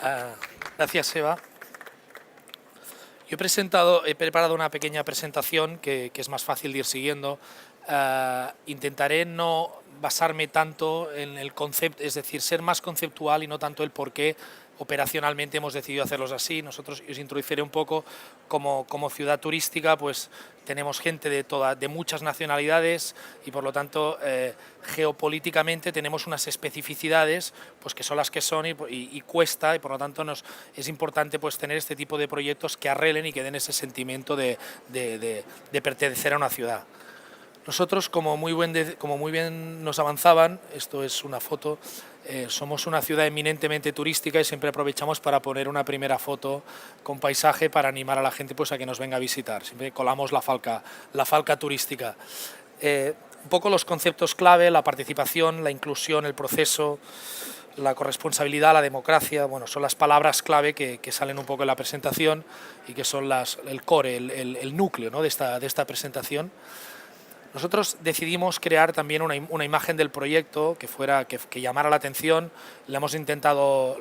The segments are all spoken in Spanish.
Ah, gracias, Eva. Yo he preparado una pequeña presentación que es más fácil de ir siguiendo. Intentaré no basarme tanto en el concepto, es decir, ser más conceptual y no tanto el por qué operacionalmente hemos decidido hacerlos así. Nosotros os introduciré un poco como ciudad turística, pues tenemos gente de muchas nacionalidades y por lo tanto geopolíticamente tenemos unas especificidades pues que son las que son y cuesta, y por lo tanto es importante pues tener este tipo de proyectos que arreglen y que den ese sentimiento de pertenecer a una ciudad. Nosotros, como muy bien nos avanzaban, esto es una foto, somos una ciudad eminentemente turística y siempre aprovechamos para poner una primera foto con paisaje para animar a la gente pues a que nos venga a visitar. Siempre colamos la falca turística. Un poco los conceptos clave: la participación, la inclusión, el proceso, la corresponsabilidad, la democracia, bueno, son las palabras clave que salen un poco en la presentación y que son el core, el núcleo, ¿no?, de esta presentación. Nosotros decidimos crear también una imagen del proyecto que llamara la atención. La hemos intentado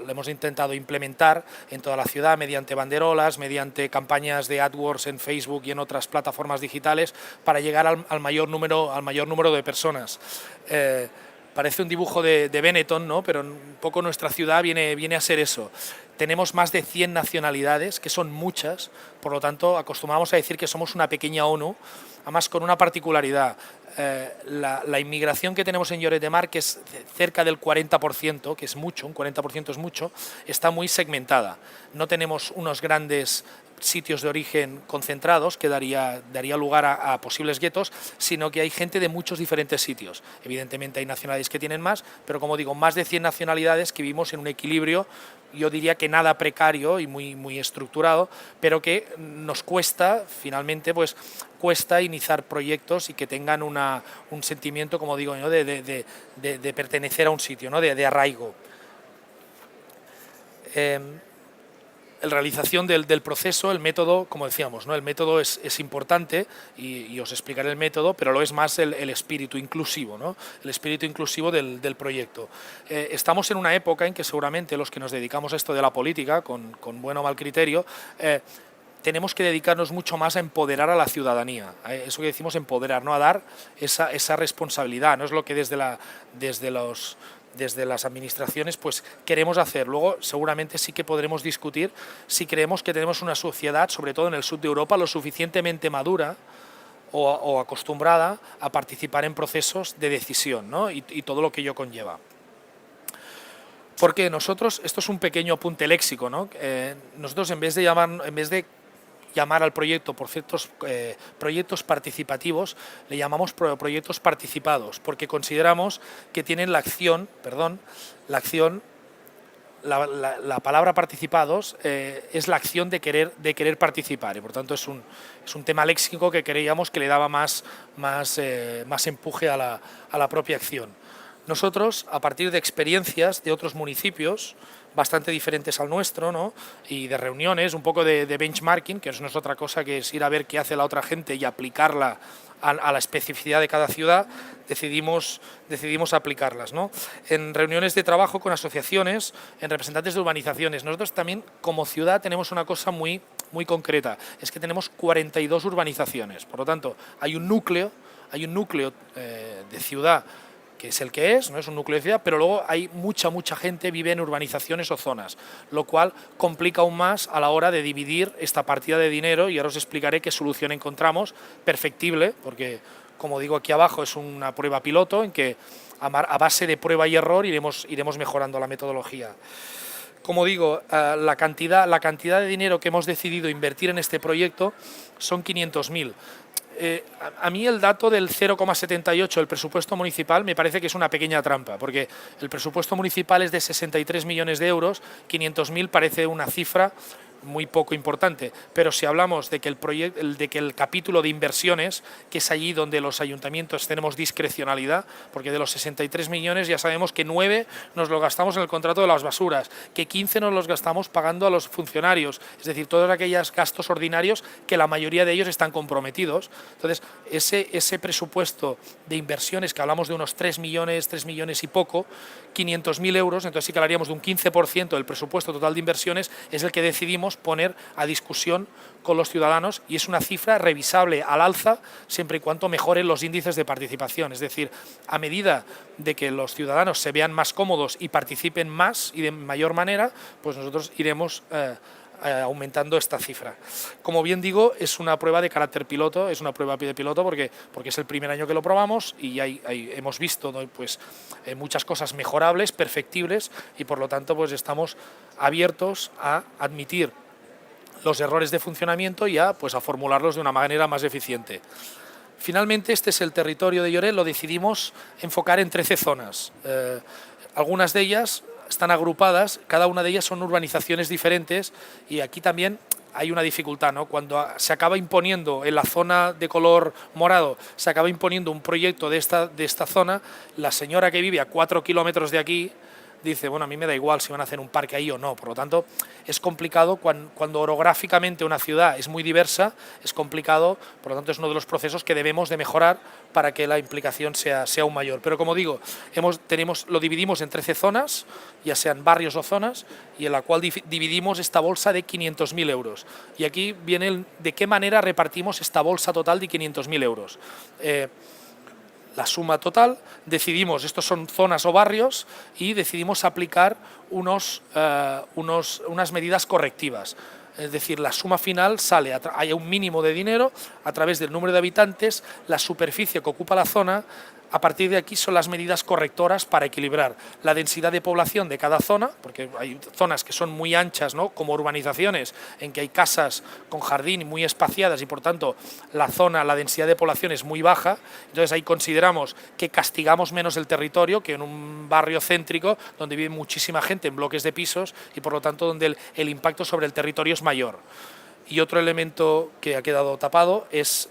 implementar en toda la ciudad mediante banderolas, mediante campañas de AdWords en Facebook y en otras plataformas digitales para llegar al mayor número de personas. Parece un dibujo de Benetton, ¿no?, pero un poco nuestra ciudad viene a ser eso. Tenemos más de 100 nacionalidades, que son muchas, por lo tanto acostumbramos a decir que somos una pequeña ONU, además con una particularidad. La inmigración que tenemos en Lloret de Mar, que es cerca del 40%, que es mucho, un 40% es mucho, está muy segmentada. No tenemos unos grandes sitios de origen concentrados que daría lugar a posibles guetos, sino que hay gente de muchos diferentes sitios. Evidentemente hay nacionalidades que tienen más, pero como digo, más de 100 nacionalidades que vivimos en un equilibrio, yo diría que nada precario y muy estructurado, pero que nos cuesta, finalmente, pues cuesta iniciar proyectos y que tengan un sentimiento, como digo, ¿no?, de pertenecer a un sitio, ¿no?, de arraigo. La realización del proceso, el método, como decíamos, ¿no?, el método es importante y os explicaré el método, pero lo es más el espíritu inclusivo, ¿no?, el espíritu inclusivo del proyecto. Estamos en una época en que seguramente los que nos dedicamos a esto de la política, con buen o mal criterio, tenemos que dedicarnos mucho más a empoderar a la ciudadanía, eso que decimos empoderar, ¿no?, a dar esa responsabilidad, no es lo que desde las administraciones pues queremos hacer. Luego seguramente sí que podremos discutir si creemos que tenemos una sociedad, sobre todo en el sur de Europa, lo suficientemente madura o acostumbrada a participar en procesos de decisión, ¿no?, y todo lo que ello conlleva. Porque nosotros, esto es un pequeño apunte léxico, ¿no?, nosotros en vez de llamar al proyecto por ciertos proyectos participativos, le llamamos proyectos participados, porque consideramos que tienen la palabra participados es la acción de querer participar, y por tanto es un tema léxico que creíamos que le daba más empuje a la propia acción. Nosotros, a partir de experiencias de otros municipios bastante diferentes al nuestro, ¿no?, y de reuniones, un poco de benchmarking, que no es otra cosa que es ir a ver qué hace la otra gente y aplicarla a la especificidad de cada ciudad, decidimos aplicarlas, ¿no?, en reuniones de trabajo con asociaciones, en representantes de urbanizaciones. Nosotros también, como ciudad, tenemos una cosa muy concreta, es que tenemos 42 urbanizaciones, por lo tanto, hay un núcleo de ciudad que es el que es, no es un núcleo de ciudad, pero luego hay mucha gente vive en urbanizaciones o zonas, lo cual complica aún más a la hora de dividir esta partida de dinero, y ahora os explicaré qué solución encontramos, perfectible, porque como digo aquí abajo es una prueba piloto en que a base de prueba y error iremos mejorando la metodología. Como digo, la cantidad de dinero que hemos decidido invertir en este proyecto son 500.000. A mí el dato del 0,78 del presupuesto municipal me parece que es una pequeña trampa, porque el presupuesto municipal es de 63 millones de euros, 500.000 parece una cifra muy poco importante, pero si hablamos de que el capítulo de inversiones, que es allí donde los ayuntamientos tenemos discrecionalidad, porque de los 63 millones ya sabemos que 9 nos lo gastamos en el contrato de las basuras, que 15 nos los gastamos pagando a los funcionarios, es decir, todos aquellos gastos ordinarios que la mayoría de ellos están comprometidos. Entonces, ese presupuesto de inversiones, que hablamos de unos 3 millones y poco, 500.000 euros, entonces sí que hablaríamos de un 15% del presupuesto total de inversiones, es el que decidimos poner a discusión con los ciudadanos, y es una cifra revisable al alza siempre y cuando mejoren los índices de participación. Es decir, a medida de que los ciudadanos se vean más cómodos y participen más y de mayor manera, pues nosotros iremos aumentando esta cifra. Como bien digo, es una prueba de carácter piloto, es una prueba de piloto porque es el primer año que lo probamos y hemos visto, ¿no?, pues, muchas cosas mejorables, perfectibles, y por lo tanto pues estamos abiertos a admitir los errores de funcionamiento y a formularlos de una manera más eficiente. Finalmente, este es el territorio de Lloret, lo decidimos enfocar en 13 zonas. Algunas de ellas están agrupadas, cada una de ellas son urbanizaciones diferentes, y aquí también hay una dificultad, ¿no? Cuando se acaba imponiendo en la zona de color morado, se acaba imponiendo un proyecto de esta zona, la señora que vive a 4 kilómetros de aquí dice, bueno, a mí me da igual si van a hacer un parque ahí o no. Por lo tanto, es complicado cuando orográficamente una ciudad es muy diversa, es complicado, por lo tanto es uno de los procesos que debemos de mejorar para que la implicación sea aún mayor. Pero como digo, lo dividimos en 13 zonas, ya sean barrios o zonas, y en la cual dividimos esta bolsa de 500.000 euros. Y aquí viene de qué manera repartimos esta bolsa total de 500.000 euros. La suma total, decidimos, estos son zonas o barrios, y decidimos aplicar unas medidas correctivas. Es decir, la suma final sale, hay un mínimo de dinero a través del número de habitantes, la superficie que ocupa la zona. A partir de aquí son las medidas correctoras para equilibrar la densidad de población de cada zona, porque hay zonas que son muy anchas, ¿no?, como urbanizaciones, en que hay casas con jardín muy espaciadas y por tanto la densidad de población es muy baja. Entonces ahí consideramos que castigamos menos el territorio que en un barrio céntrico donde vive muchísima gente en bloques de pisos y por lo tanto donde el impacto sobre el territorio es mayor. Y otro elemento que ha quedado tapado es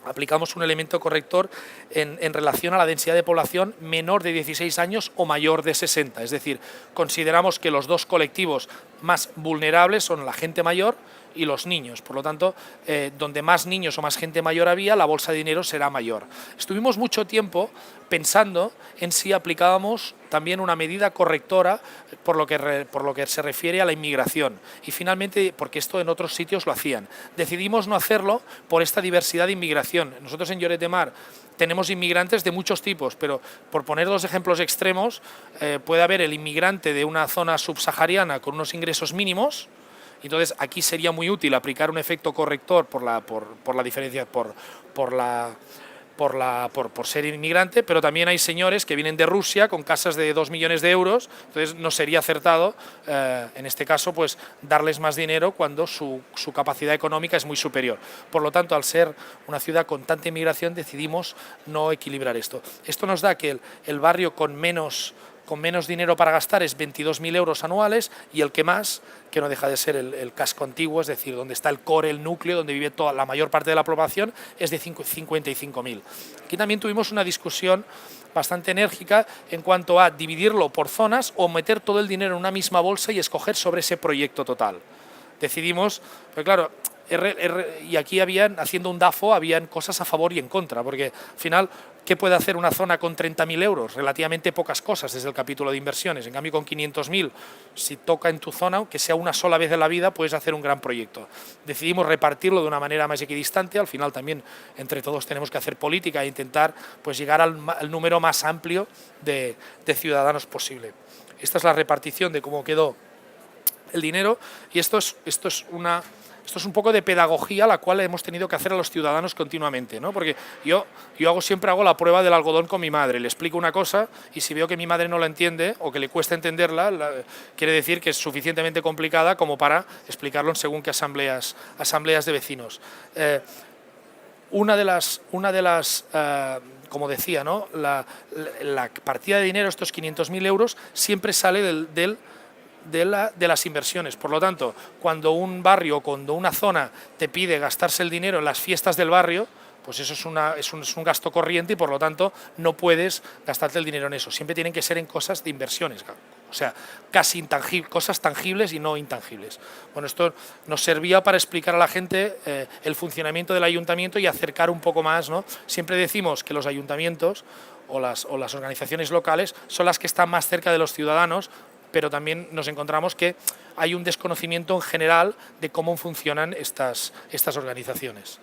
aplicamos un elemento corrector en relación a la densidad de población menor de 16 años o mayor de 60. Es decir, consideramos que los dos colectivos más vulnerables son la gente mayor y los niños. Por lo tanto, donde más niños o más gente mayor había, la bolsa de dinero será mayor. Estuvimos mucho tiempo pensando en si aplicábamos también una medida correctora por lo que se refiere a la inmigración. Y finalmente, porque esto en otros sitios lo hacían, decidimos no hacerlo por esta diversidad de inmigración. Nosotros en Lloret de Mar tenemos inmigrantes de muchos tipos, pero por poner dos ejemplos extremos, puede haber el inmigrante de una zona subsahariana con unos ingresos mínimos. Entonces aquí sería muy útil aplicar un efecto corrector por la diferencia, por ser inmigrante, pero también hay señores que vienen de Rusia con casas de 2 millones de euros, entonces no sería acertado, en este caso, pues darles más dinero cuando su capacidad económica es muy superior. Por lo tanto, al ser una ciudad con tanta inmigración, decidimos no equilibrar esto. Esto nos da que el barrio con menos dinero para gastar es 22.000 euros anuales, y el que más, que no deja de ser el casco antiguo, es decir, donde está el core, el núcleo, donde vive la mayor parte de la población, es de 55.000. Aquí también tuvimos una discusión bastante enérgica en cuanto a dividirlo por zonas o meter todo el dinero en una misma bolsa y escoger sobre ese proyecto total. Decidimos, pues claro, y aquí haciendo un DAFO, habían cosas a favor y en contra, porque al final, ¿qué puede hacer una zona con 30.000 euros? Relativamente pocas cosas desde el capítulo de inversiones. En cambio, con 500.000, si toca en tu zona, aunque sea una sola vez en la vida, puedes hacer un gran proyecto. Decidimos repartirlo de una manera más equidistante. Al final también entre todos tenemos que hacer política e intentar pues llegar al número más amplio de ciudadanos posible. Esta es la repartición de cómo quedó el dinero, y esto es un poco de pedagogía la cual hemos tenido que hacer a los ciudadanos continuamente, ¿no? Porque yo siempre hago la prueba del algodón con mi madre, le explico una cosa y si veo que mi madre no la entiende o que le cuesta entenderla, quiere decir que es suficientemente complicada como para explicarlo en según qué asambleas de vecinos. Una de las como decía, ¿no?, la partida de dinero, estos 500.000 euros, siempre sale de las inversiones. Por lo tanto, cuando un barrio, cuando una zona te pide gastarse el dinero en las fiestas del barrio, pues eso es un gasto corriente y por lo tanto no puedes gastarte el dinero en eso. Siempre tienen que ser en cosas de inversiones, o sea, casi intangibles, cosas tangibles y no intangibles. Bueno, esto nos servía para explicar a la gente el funcionamiento del ayuntamiento y acercar un poco más, ¿no? Siempre decimos que los ayuntamientos o las organizaciones locales son las que están más cerca de los ciudadanos, pero también nos encontramos que hay un desconocimiento en general de cómo funcionan estas organizaciones.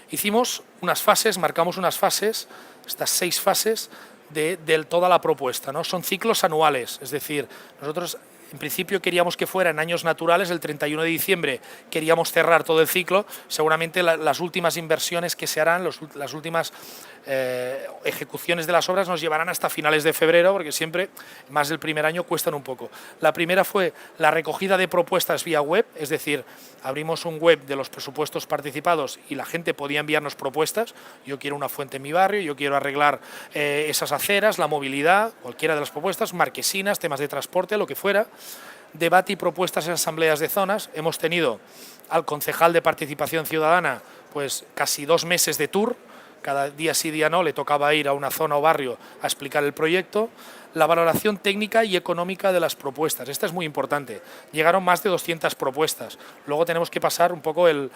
Hicimos unas fases, marcamos unas fases, estas 6 fases de toda la propuesta, ¿no? Son ciclos anuales, es decir, nosotros en principio queríamos que fuera en años naturales, el 31 de diciembre queríamos cerrar todo el ciclo, seguramente las últimas inversiones que se harán, las últimas ejecuciones de las obras nos llevarán hasta finales de febrero, porque siempre, más del primer año, cuestan un poco. La primera fue la recogida de propuestas vía web, es decir, abrimos un web de los presupuestos participados y la gente podía enviarnos propuestas. Yo quiero una fuente en mi barrio, yo quiero arreglar esas aceras, la movilidad, cualquiera de las propuestas, marquesinas, temas de transporte, lo que fuera. Debate y propuestas en asambleas de zonas. Hemos tenido al concejal de Participación Ciudadana pues casi 2 meses de tour. Cada día sí, día no, le tocaba ir a una zona o barrio a explicar el proyecto. La valoración técnica y económica de las propuestas. Esta es muy importante. Llegaron más de 200 propuestas. Luego tenemos que pasar un poco el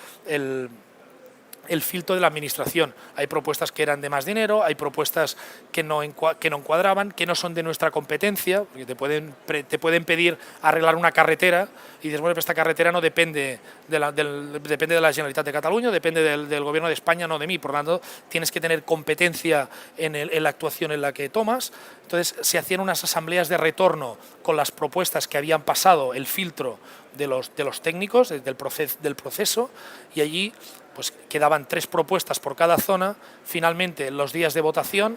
filtro de la administración. Hay propuestas que eran de más dinero, hay propuestas que no encuadraban, que no son de nuestra competencia, porque te pueden pedir arreglar una carretera y dices, bueno, pero esta carretera no depende depende de la Generalitat de Cataluña, depende del Gobierno de España, no de mí, por lo tanto tienes que tener competencia en la actuación en la que tomas. Entonces se hacían unas asambleas de retorno con las propuestas que habían pasado el filtro de los técnicos, del proceso, y allí pues quedaban 3 propuestas por cada zona. Finalmente, en los días de votación,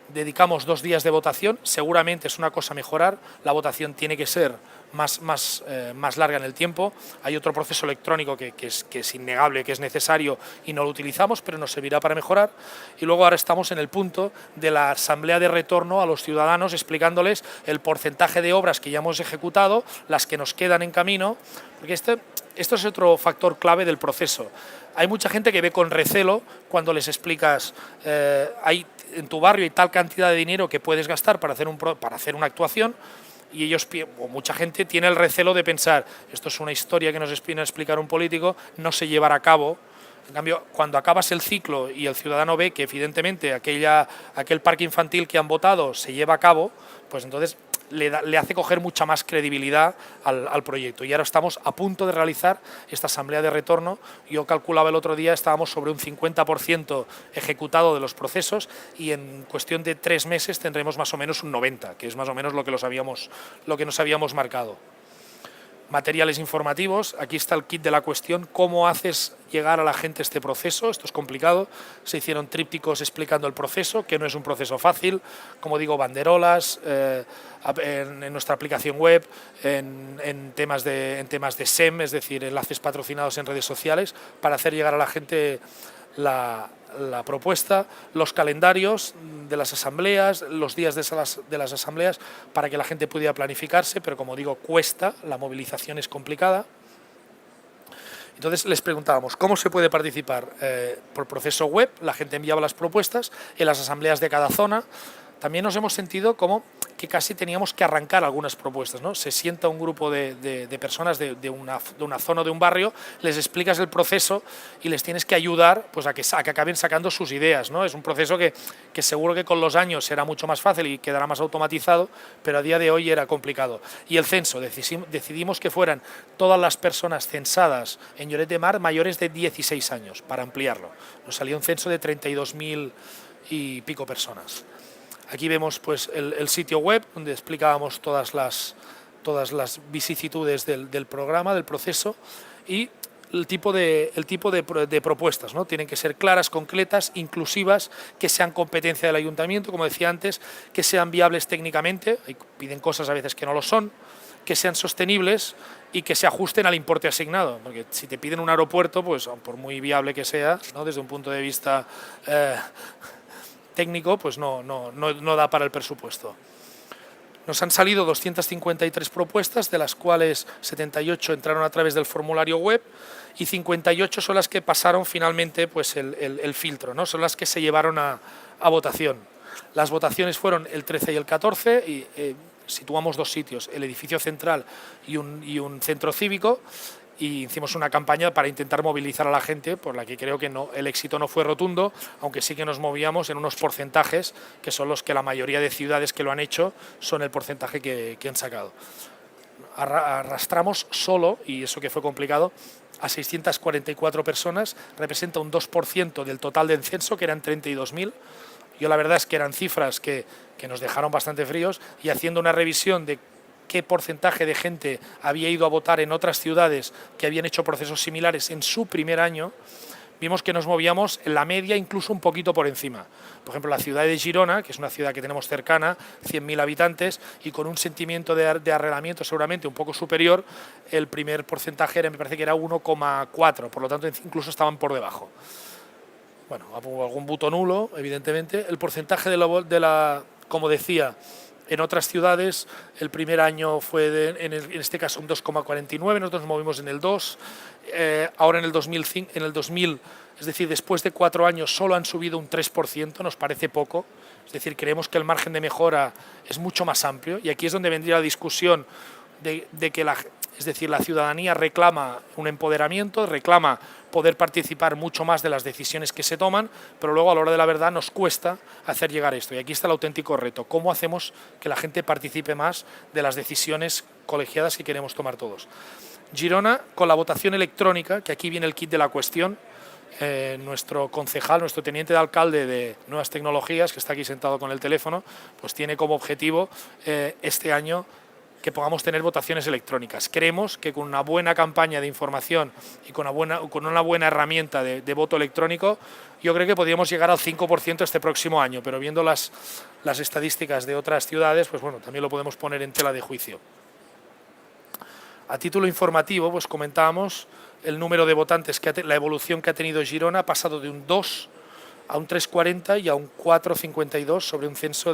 dedicamos 2 días de votación, seguramente es una cosa a mejorar, la votación tiene que ser más larga en el tiempo. Hay otro proceso electrónico que es innegable, que es necesario y no lo utilizamos, pero nos servirá para mejorar. Y luego ahora estamos en el punto de la asamblea de retorno a los ciudadanos, explicándoles el porcentaje de obras que ya hemos ejecutado, las que nos quedan en camino, porque esto es otro factor clave del proceso. Hay mucha gente que ve con recelo cuando les explicas en tu barrio hay tal cantidad de dinero que puedes gastar para hacer una actuación, y mucha gente tiene el recelo de pensar, esto es una historia que nos viene a explicar un político, no se llevará a cabo. En cambio, cuando acabas el ciclo y el ciudadano ve que evidentemente aquel parque infantil que han votado se lleva a cabo, pues entonces le hace coger mucha más credibilidad al proyecto. Y ahora estamos a punto de realizar esta asamblea de retorno. Yo calculaba el otro día, estábamos sobre un 50% ejecutado de los procesos y en cuestión de 3 meses tendremos más o menos un 90%, que es más o menos lo que nos habíamos marcado. Materiales informativos, aquí está el kit de la cuestión, cómo haces llegar a la gente este proceso. Esto es complicado, se hicieron trípticos explicando el proceso, que no es un proceso fácil, como digo, banderolas, en nuestra aplicación web, en temas de SEM, es decir, enlaces patrocinados en redes sociales, para hacer llegar a la gente la propuesta, los calendarios de las asambleas, los días de las asambleas, para que la gente pudiera planificarse, pero como digo, cuesta, la movilización es complicada. Entonces les preguntábamos, ¿cómo se puede participar? Por proceso web, la gente enviaba las propuestas en las asambleas de cada zona. También nos hemos sentido como que casi teníamos que arrancar algunas propuestas, ¿no? Se sienta un grupo de personas de una zona o de un barrio, les explicas el proceso y les tienes que ayudar pues, a que acaben sacando sus ideas, ¿no? Es un proceso que seguro que con los años será mucho más fácil y quedará más automatizado, pero a día de hoy era complicado. Y el censo, decidimos que fueran todas las personas censadas en Lloret de Mar mayores de 16 años, para ampliarlo. Nos salió un censo de 32.000 y pico personas. Aquí vemos pues, el sitio web donde explicábamos todas las vicisitudes del programa, del proceso, y el tipo de propuestas, ¿no? Tienen que ser claras, concretas, inclusivas, que sean competencia del ayuntamiento, como decía antes, que sean viables técnicamente, piden cosas a veces que no lo son, que sean sostenibles y que se ajusten al importe asignado, porque si te piden un aeropuerto, pues por muy viable que sea, ¿no? Desde un punto de vista técnico, pues no da para el presupuesto. Nos han salido 253 propuestas, de las cuales 78 entraron a través del formulario web y 58 son las que pasaron finalmente pues, el filtro, ¿no? Son las que se llevaron a votación. Las votaciones fueron el 13 y el 14 y situamos dos sitios, el edificio central y un centro cívico, y hicimos una campaña para intentar movilizar a la gente, por la que creo que el éxito no fue rotundo, aunque sí que nos movíamos en unos porcentajes que son los que la mayoría de ciudades que lo han hecho son el porcentaje que han sacado. Arrastramos solo, y eso que fue complicado, a 644 personas, representa un 2% del total del censo, que eran 32.000. Yo la verdad es que eran cifras que nos dejaron bastante fríos, y haciendo una revisión de qué porcentaje de gente había ido a votar en otras ciudades que habían hecho procesos similares en su primer año, vimos que nos movíamos en la media incluso un poquito por encima. Por ejemplo, la ciudad de Girona, que es una ciudad que tenemos cercana, 100.000 habitantes, y con un sentimiento de arrelamiento seguramente un poco superior, el primer porcentaje me parece que era 1,4, por lo tanto incluso estaban por debajo. Bueno, hubo algún voto nulo, evidentemente. El porcentaje como decía, en otras ciudades, el primer año fue, en este caso, un 2,49, nosotros nos movimos en el 2, ahora en el 2000, es decir, después de 4 años solo han subido un 3%, nos parece poco, es decir, creemos que el margen de mejora es mucho más amplio, y aquí es donde vendría la discusión de que la ciudadanía reclama un empoderamiento, reclama poder participar mucho más de las decisiones que se toman, pero luego a la hora de la verdad nos cuesta hacer llegar esto. Y aquí está el auténtico reto: ¿cómo hacemos que la gente participe más de las decisiones colegiadas que queremos tomar todos? Girona, con la votación electrónica, que aquí viene el kit de la cuestión, nuestro concejal, nuestro teniente de alcalde de Nuevas Tecnologías, que está aquí sentado con el teléfono, pues tiene como objetivo este año que podamos tener votaciones electrónicas. Creemos que con una buena campaña de información y con una buena herramienta de voto electrónico, yo creo que podríamos llegar al 5% este próximo año, pero viendo las estadísticas de otras ciudades, pues bueno, también lo podemos poner en tela de juicio. A título informativo, pues comentábamos el número de votantes, la evolución que ha tenido Girona, ha pasado de un 2 a un 3,40 y a un 4,52 sobre un censo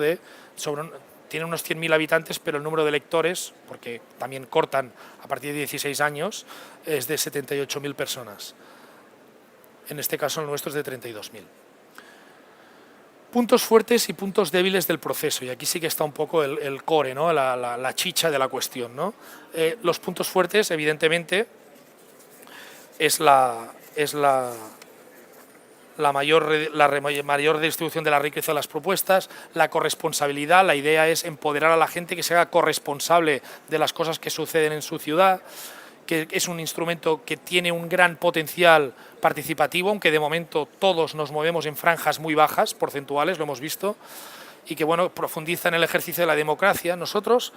tiene unos 100.000 habitantes, pero el número de electores, porque también cortan a partir de 16 años, es de 78.000 personas. En este caso el nuestro es de 32.000. Puntos fuertes y puntos débiles del proceso, y aquí sí que está un poco el core, ¿no? la chicha de la cuestión, ¿no? Los puntos fuertes, evidentemente, es la mayor distribución de la riqueza de las propuestas, la corresponsabilidad. La idea es empoderar a la gente, que se haga corresponsable de las cosas que suceden en su ciudad, que es un instrumento que tiene un gran potencial participativo, aunque de momento todos nos movemos en franjas muy bajas, porcentuales, lo hemos visto, y que bueno, profundiza en el ejercicio de la democracia. Nosotros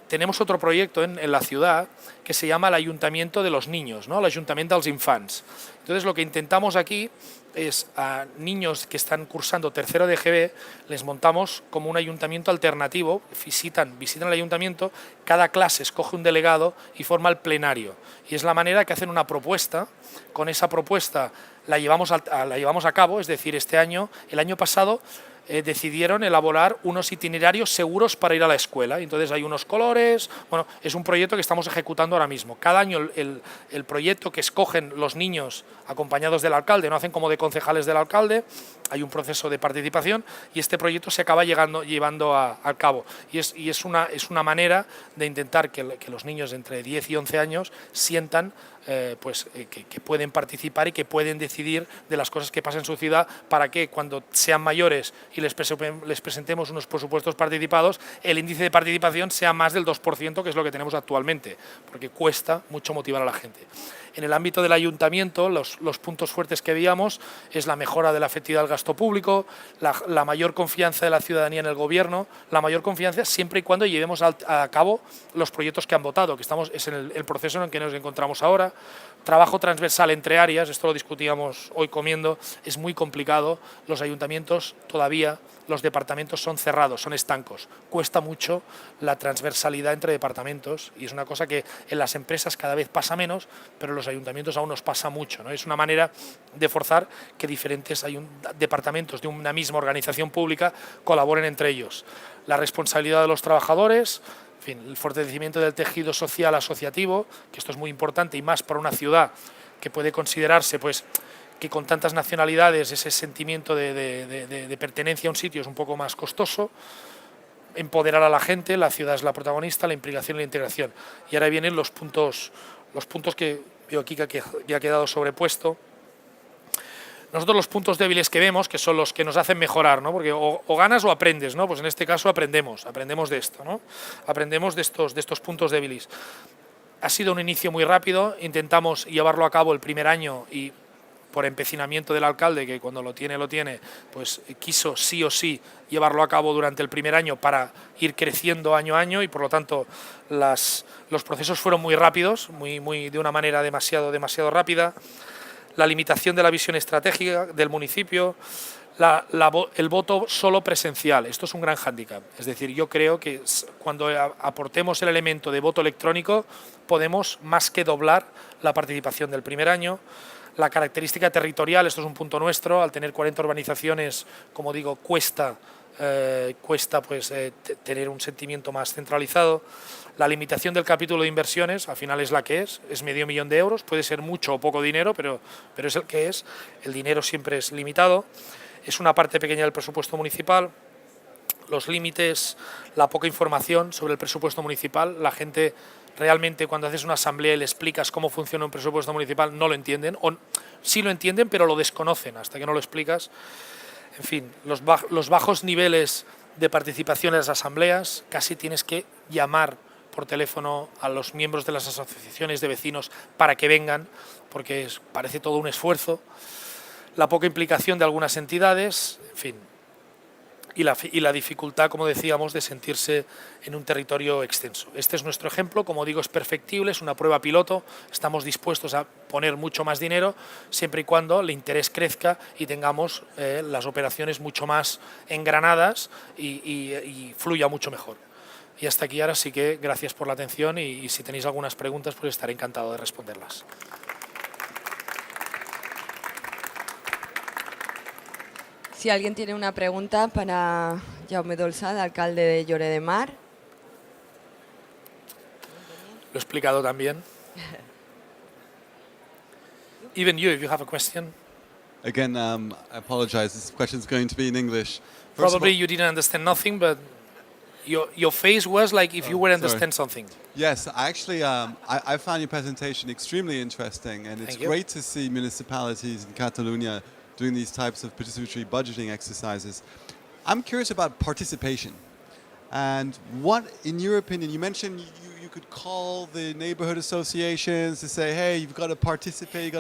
tenemos otro proyecto en la ciudad que se llama el Ayuntamiento de los Niños, ¿no? El Ayuntamiento dels Infants. Entonces lo que intentamos aquí es a niños que están cursando tercero de EGB, les montamos como un ayuntamiento alternativo, visitan el ayuntamiento, cada clase escoge un delegado y forma el plenario. Y es la manera que hacen una propuesta, con esa propuesta la llevamos a cabo, es decir, el año pasado, decidieron elaborar unos itinerarios seguros para ir a la escuela. Entonces hay unos colores, bueno, es un proyecto que estamos ejecutando ahora mismo. Cada año el proyecto que escogen los niños acompañados del alcalde, no hacen como de concejales del alcalde, hay un proceso de participación y este proyecto se acaba llevando a cabo. Y es una manera de intentar que los niños entre 10 y 11 años sientan que pueden participar y que pueden decidir de las cosas que pasan en su ciudad, para que cuando sean mayores y les presentemos unos presupuestos participados, el índice de participación sea más del 2%, que es lo que tenemos actualmente, porque cuesta mucho motivar a la gente. En el ámbito del ayuntamiento, los puntos fuertes que veíamos es la mejora de la efectividad del gasto público, la mayor confianza de la ciudadanía en el gobierno, la mayor confianza siempre y cuando llevemos a cabo los proyectos que han votado, que es en el proceso en el que nos encontramos ahora. Trabajo transversal entre áreas, esto lo discutíamos hoy comiendo, es muy complicado. Los ayuntamientos todavía día los departamentos son cerrados, son estancos. Cuesta mucho la transversalidad entre departamentos y es una cosa que en las empresas cada vez pasa menos, pero en los ayuntamientos aún nos pasa mucho, ¿no? Es una manera de forzar que diferentes departamentos de una misma organización pública colaboren entre ellos. La responsabilidad de los trabajadores, en fin, el fortalecimiento del tejido social asociativo, que esto es muy importante y más para una ciudad que puede considerarse pues que con tantas nacionalidades ese sentimiento de pertenencia a un sitio es un poco más costoso. Empoderar a la gente, la ciudad es la protagonista, la implicación y la integración. Y ahora vienen los puntos que veo aquí que ya ha quedado sobrepuesto. Nosotros los puntos débiles que vemos, que son los que nos hacen mejorar, ¿no? Porque o ganas o aprendes, ¿no? Pues en este caso aprendemos de esto, ¿no? Aprendemos de estos puntos débiles. Ha sido un inicio muy rápido, intentamos llevarlo a cabo el primer año y por empecinamiento del alcalde, que cuando lo tiene, pues quiso sí o sí llevarlo a cabo durante el primer año para ir creciendo año a año y por lo tanto los procesos fueron muy rápidos, de una manera demasiado rápida. La limitación de la visión estratégica del municipio, el voto solo presencial, esto es un gran hándicap. Es decir, yo creo que cuando aportemos el elemento de voto electrónico podemos más que doblar la participación del primer año. La característica territorial, esto es un punto nuestro, al tener 40 urbanizaciones, como digo, cuesta pues, tener un sentimiento más centralizado. La limitación del capítulo de inversiones, al final es la que es medio millón de euros, puede ser mucho o poco dinero, pero es el que es, el dinero siempre es limitado, es una parte pequeña del presupuesto municipal. Los límites, la poca información sobre el presupuesto municipal, la gente realmente cuando haces una asamblea y le explicas cómo funciona un presupuesto municipal no lo entienden, o sí lo entienden pero lo desconocen hasta que no lo explicas. En fin, los bajos niveles de participación en las asambleas, casi tienes que llamar por teléfono a los miembros de las asociaciones de vecinos para que vengan, porque parece todo un esfuerzo. La poca implicación de algunas entidades, en fin, y la dificultad, como decíamos, de sentirse en un territorio extenso. Este es nuestro ejemplo, como digo, es perfectible, es una prueba piloto, estamos dispuestos a poner mucho más dinero, siempre y cuando el interés crezca y tengamos las operaciones mucho más engranadas y fluya mucho mejor. Y hasta aquí ahora sí que gracias por la atención y si tenéis algunas preguntas pues estaré encantado de responderlas. Si alguien tiene una pregunta para Jaume Dolçat, alcalde de Lloret de Mar. Lo he explicado también. Even you, if you have a question. Again, I apologize. This question is going to be in English. Probably you didn't understand nothing, but your face was like if you were understand something. Yes, actually, I found your presentation extremely interesting, and it's great to see municipalities in Catalonia doing these types of participatory budgeting exercises. I'm curious about participation. And what, in your opinion, you mentioned you could call the neighborhood associations to say, hey, you've got to participate,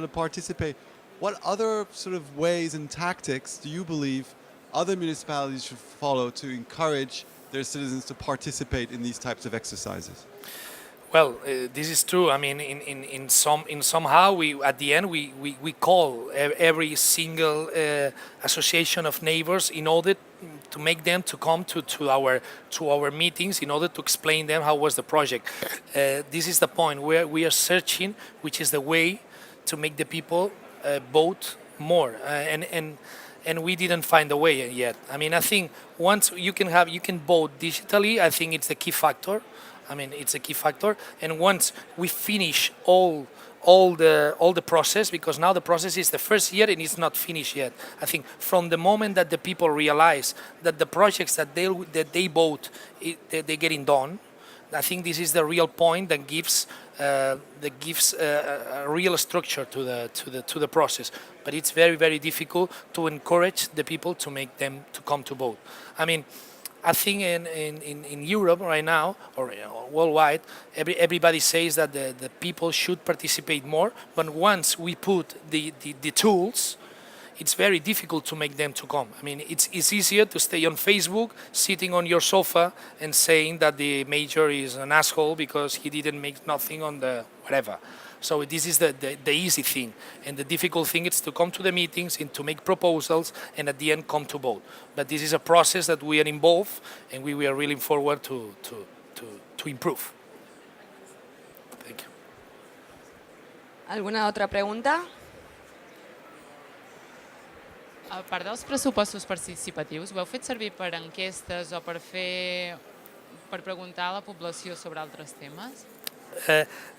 What other sort of ways and tactics do you believe other municipalities should follow to encourage their citizens to participate in these types of exercises? Well, this is true. I mean, in somehow we at the end we call every single association of neighbors in order to make them to come to our meetings in order to explain them how was the project. This is the point where we are searching, which is the way to make the people vote more, and we didn't find a way yet. I mean, I think once you can vote digitally, I think it's the key factor. I mean, it's a key factor. And once we finish all the process, because now the process is the first year and it's not finished yet. I think from the moment that the people realize that the projects that they vote, they're getting done, I think this is the real point that gives a real structure to the process. But it's very, very difficult to encourage the people to make them to come to vote. I mean, I think in Europe right now, or worldwide, everybody says that the people should participate more, but once we put the tools, it's very difficult to make them to come. I mean, it's easier to stay on Facebook, sitting on your sofa and saying that the mayor is an asshole because he didn't make nothing on the whatever. So this is the easy thing, and the difficult thing is to come to the meetings and to make proposals and at the end come to vote. But this is a process that we are involved and we are really forward to improve. Thank you. ¿Alguna otra pregunta? A part dels pressupostos participatius, ho heu fet servir per enquestes o per preguntar a la població sobre altres temes?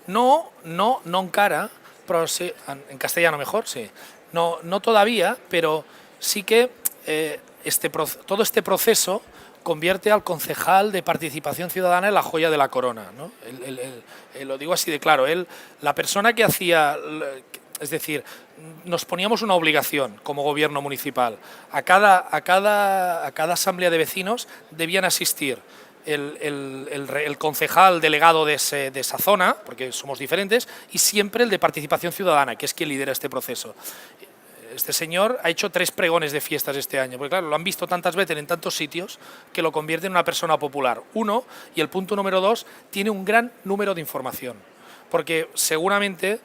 No encara, pero sí, en castellano mejor, sí. No todavía, pero sí que todo este proceso convierte al concejal de participación ciudadana en la joya de la corona, ¿no? Lo digo así de claro, la persona que hacía, es decir, nos poníamos una obligación como gobierno municipal. A cada asamblea de vecinos debían asistir el concejal delegado de esa zona, porque somos diferentes, y siempre el de participación ciudadana, que es quien lidera este proceso. Este señor ha hecho 3 pregones de fiestas este año, porque claro, lo han visto tantas veces en tantos sitios que lo convierte en una persona popular. Uno, y el punto número 2, tiene un gran número de información, porque seguramente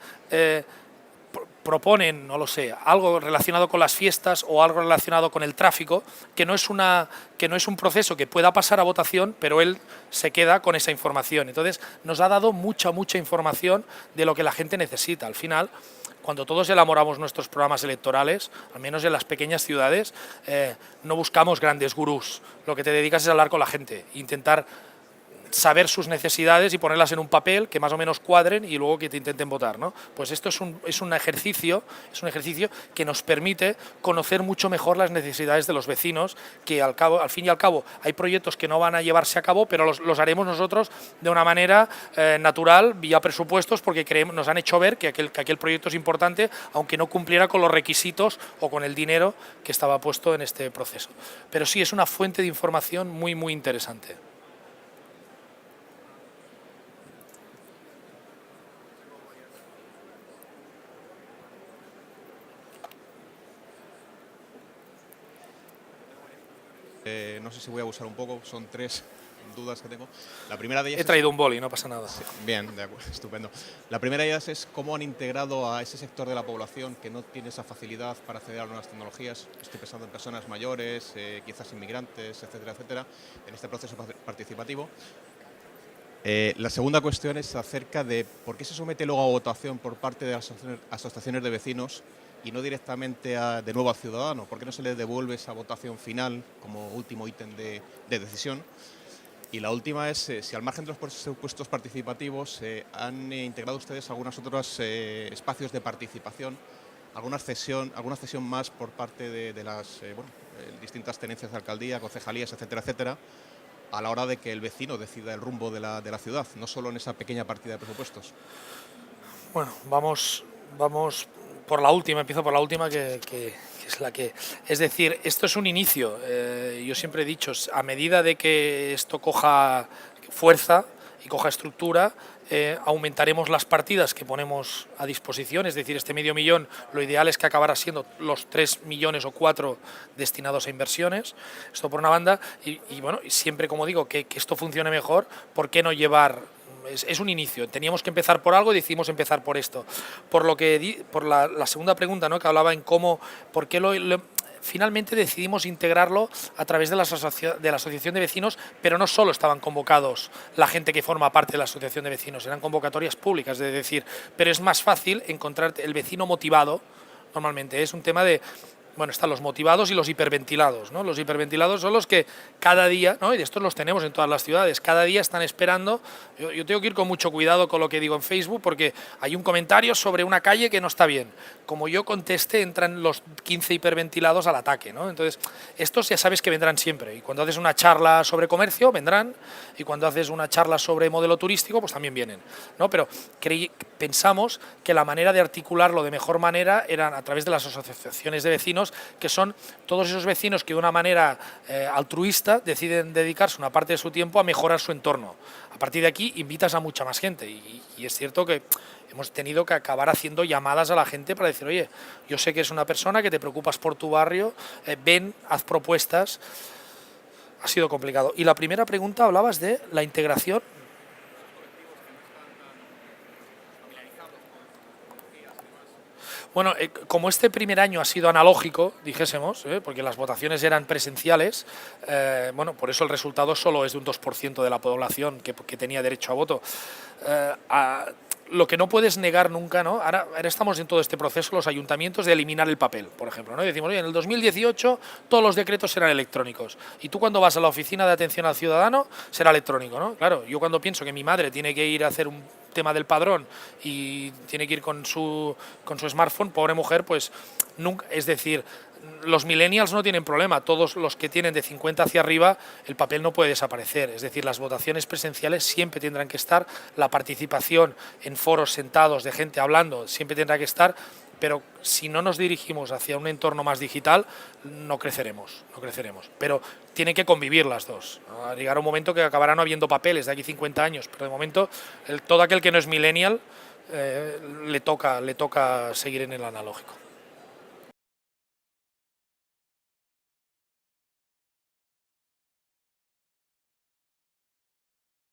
proponen, no lo sé, algo relacionado con las fiestas o algo relacionado con el tráfico, que no es un proceso que pueda pasar a votación, pero él se queda con esa información. Entonces, nos ha dado mucha información de lo que la gente necesita. Al final, cuando todos elaboramos nuestros programas electorales, al menos en las pequeñas ciudades, no buscamos grandes gurús. Lo que te dedicas es a hablar con la gente, intentar saber sus necesidades y ponerlas en un papel que más o menos cuadren y luego que te intenten votar, ¿no? Pues esto es un ejercicio que nos permite conocer mucho mejor las necesidades de los vecinos, que al fin y al cabo hay proyectos que no van a llevarse a cabo, pero los haremos nosotros de una manera natural, vía presupuestos, porque nos han hecho ver que aquel proyecto es importante, aunque no cumpliera con los requisitos o con el dinero que estaba puesto en este proceso. Pero sí, es una fuente de información muy interesante. No sé si voy a abusar un poco, son 3 dudas que tengo. La primera de ellas He traído un boli, no pasa nada. Sí, bien, de acuerdo, estupendo. La primera de ellas es cómo han integrado a ese sector de la población que no tiene esa facilidad para acceder a nuevas tecnologías. Estoy pensando en personas mayores, quizás inmigrantes, etcétera, en este proceso participativo. La segunda cuestión es acerca de por qué se somete luego a votación por parte de las asociaciones de vecinos y no directamente de nuevo al ciudadano. ¿Por qué no se le devuelve esa votación final como último ítem de decisión? Y la última es si al margen de los presupuestos participativos han integrado ustedes algunos otros espacios de participación, alguna cesión más por parte de las distintas tenencias de alcaldía, concejalías, etcétera, a la hora de que el vecino decida el rumbo de la ciudad, no solo en esa pequeña partida de presupuestos. Bueno, vamos por la última, empiezo por la última que es la que... Es decir, esto es un inicio. Yo siempre he dicho, a medida de que esto coja fuerza y coja estructura, aumentaremos las partidas que ponemos a disposición, es decir, este $500.000, lo ideal es que acabara siendo los 3 millones o 4 destinados a inversiones, esto por una banda, y bueno, siempre como digo, que esto funcione mejor, ¿por qué no llevar? Es un inicio, teníamos que empezar por algo y decidimos empezar por esto. Por la segunda pregunta, ¿no?, que hablaba en por qué finalmente decidimos integrarlo a través de la asociación de vecinos, pero no solo estaban convocados la gente que forma parte de la asociación de vecinos, eran convocatorias públicas, es decir, pero es más fácil encontrar el vecino motivado, normalmente es un tema de... Bueno, están los motivados y los hiperventilados, ¿no? Los hiperventilados son los que cada día, ¿no?, y estos los tenemos en todas las ciudades, cada día están esperando. Yo tengo que ir con mucho cuidado con lo que digo en Facebook porque hay un comentario sobre una calle que no está bien. Como yo conteste, entran los 15 hiperventilados al ataque, ¿no? Entonces, estos ya sabes que vendrán siempre. Y cuando haces una charla sobre comercio, vendrán. Y cuando haces una charla sobre modelo turístico, pues también vienen, ¿no? Pero pensamos que la manera de articularlo de mejor manera eran a través de las asociaciones de vecinos, que son todos esos vecinos que de una manera altruista deciden dedicarse una parte de su tiempo a mejorar su entorno. A partir de aquí invitas a mucha más gente y es cierto que hemos tenido que acabar haciendo llamadas a la gente para decir, oye, yo sé que es una persona que te preocupas por tu barrio, ven, haz propuestas. Ha sido complicado. Y la primera pregunta, hablabas de la integración. Bueno, como este primer año ha sido analógico, dijésemos, porque las votaciones eran presenciales, bueno, por eso el resultado solo es de un 2% de la población que tenía derecho a voto. Lo que no puedes negar nunca, ¿no? Ahora estamos en todo este proceso, los ayuntamientos, de eliminar el papel, por ejemplo, ¿no? Y decimos, oye, en el 2018 todos los decretos serán electrónicos, y tú cuando vas a la oficina de atención al ciudadano será electrónico, ¿no? Claro, yo cuando pienso que mi madre tiene que ir a hacer un tema del padrón y tiene que ir con su smartphone, pobre mujer, pues nunca, es decir, los millennials no tienen problema, todos los que tienen de 50 hacia arriba, el papel no puede desaparecer, es decir, las votaciones presenciales siempre tendrán que estar, la participación en foros sentados de gente hablando siempre tendrá que estar, pero si no nos dirigimos hacia un entorno más digital, no creceremos. Pero tienen que convivir las dos. Llegará un momento que acabará no habiendo papeles de aquí 50 años, pero de momento todo aquel que no es millennial le toca seguir en el analógico.